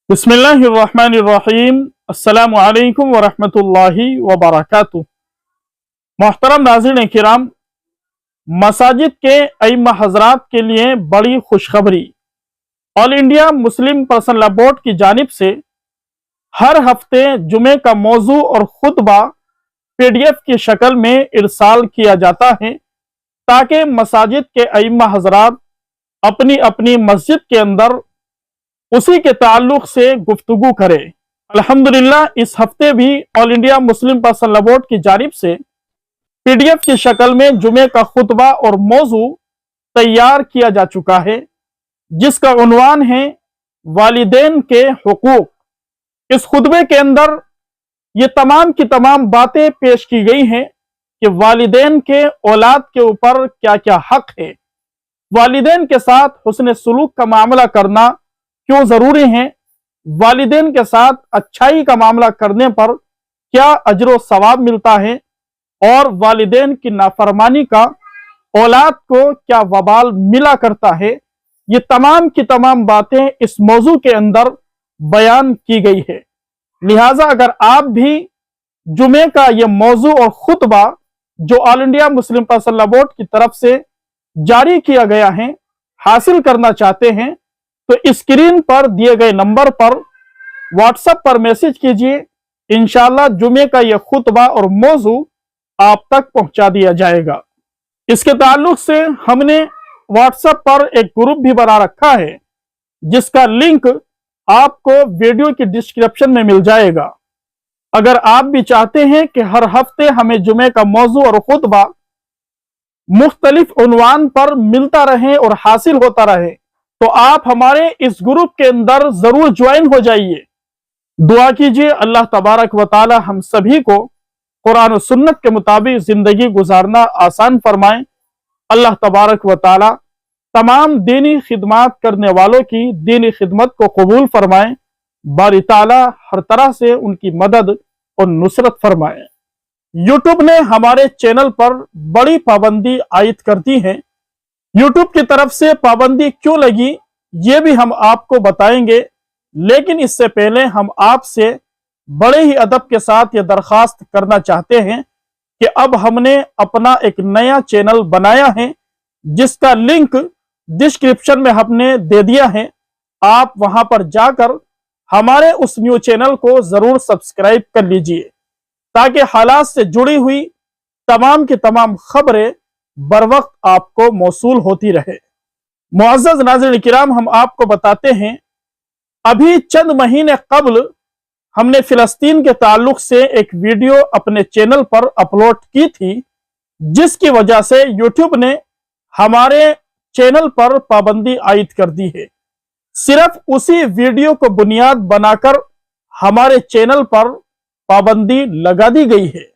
बिस्मिल्लाहिर्रहमानिर्रहीम। अस्सलामु अलैकुम वरहमतुल्लाहि वबरकातुहू। मोहतरम नाज़रीन किराम, मसाजिद के अइम्मा हज़रात के लिए बड़ी खुशखबरी। All India Muslim personal law board की जानिब से हर हफ्ते जुमे का मौजू और खुतबा PDF की शक्ल में इरसाल किया जाता है ताकि मसाजिद के अइम्मा हज़रात अपनी अपनी मस्जिद के अंदर उसी के ताल्लुक से गुफ्तगू करे। अल्हम्दुलिल्लाह इस हफ्ते भी all India Muslim personal law board की जानिब से PDF की शक्ल में जुमे का खुतबा और मौजू तैयार किया जा चुका है, जिसका उन्वान है वालिदैन के हुकूक। इस खुतबे के अंदर ये तमाम की तमाम बातें पेश की गई हैं कि वालिदैन के औलाद के ऊपर क्या क्या हक है, वालिदैन के साथ हुस्न सुलूक का मामला करना क्यों जरूरी है, वालिदैन के साथ अच्छाई का मामला करने पर क्या अजर सवाब मिलता है और वालिदैन की नाफरमानी का औलाद को क्या वबाल मिला करता है। ये तमाम की तमाम बातें इस मौजू के अंदर बयान की गई है। लिहाजा अगर आप भी जुमे का ये मौजू और खुतबा जो all India Muslim personal law board की तरफ से जारी किया गया है हासिल करना चाहते हैं तो स्क्रीन पर दिए गए नंबर पर व्हाट्सएप पर मैसेज कीजिए। इंशाअल्लाह जुमे का यह खुतबा और मौजू आप तक पहुंचा दिया जाएगा। इसके ताल्लुक से हमने व्हाट्सएप पर एक ग्रुप भी बना रखा है, जिसका लिंक आपको वीडियो की डिस्क्रिप्शन में मिल जाएगा। अगर आप भी चाहते हैं कि हर हफ्ते हमें जुमे का मौजू और खुतबा मुख्तलिफ उन्वान पर मिलता रहे और हासिल होता रहे, तो आप हमारे इस ग्रुप के अंदर जरूर ज्वाइन हो जाइए। दुआ कीजिए अल्लाह तबारक व ताला हम सभी को कुरान और सुन्नत के मुताबिक जिंदगी गुजारना आसान फरमाएं। अल्लाह तबारक व ताला तमाम दीनी खिदमत करने वालों की दीनी खिदमत को कबूल फरमाएं। बारी ताला हर तरह से उनकी मदद और नुसरत फरमाएं। यूट्यूब ने हमारे चैनल पर बड़ी पाबंदी आयद कर दी है। यूट्यूब की तरफ से पाबंदी क्यों लगी ये भी हम आपको बताएंगे, लेकिन इससे पहले हम आपसे बड़े ही अदब के साथ ये दरखास्त करना चाहते हैं कि अब हमने अपना एक नया चैनल बनाया है, जिसका लिंक डिस्क्रिप्शन में हमने दे दिया है। आप वहां पर जाकर हमारे उस न्यू चैनल को जरूर सब्सक्राइब कर लीजिए, ताकि हालात से जुड़ी हुई तमाम की तमाम खबरें बर वक्त आपको मौसूल होती रहे। मुअज़्ज़ज़ नाज़रीन किराम, हम आपको बताते हैं अभी चंद महीने कबल हमने फिलिस्तीन के ताल्लुक से एक वीडियो अपने चैनल पर अपलोड की थी, जिसकी वजह से यूट्यूब ने हमारे चैनल पर पाबंदी आयद कर दी है। सिर्फ उसी वीडियो को बुनियाद बनाकर हमारे चैनल पर पाबंदी लगा दी गई है।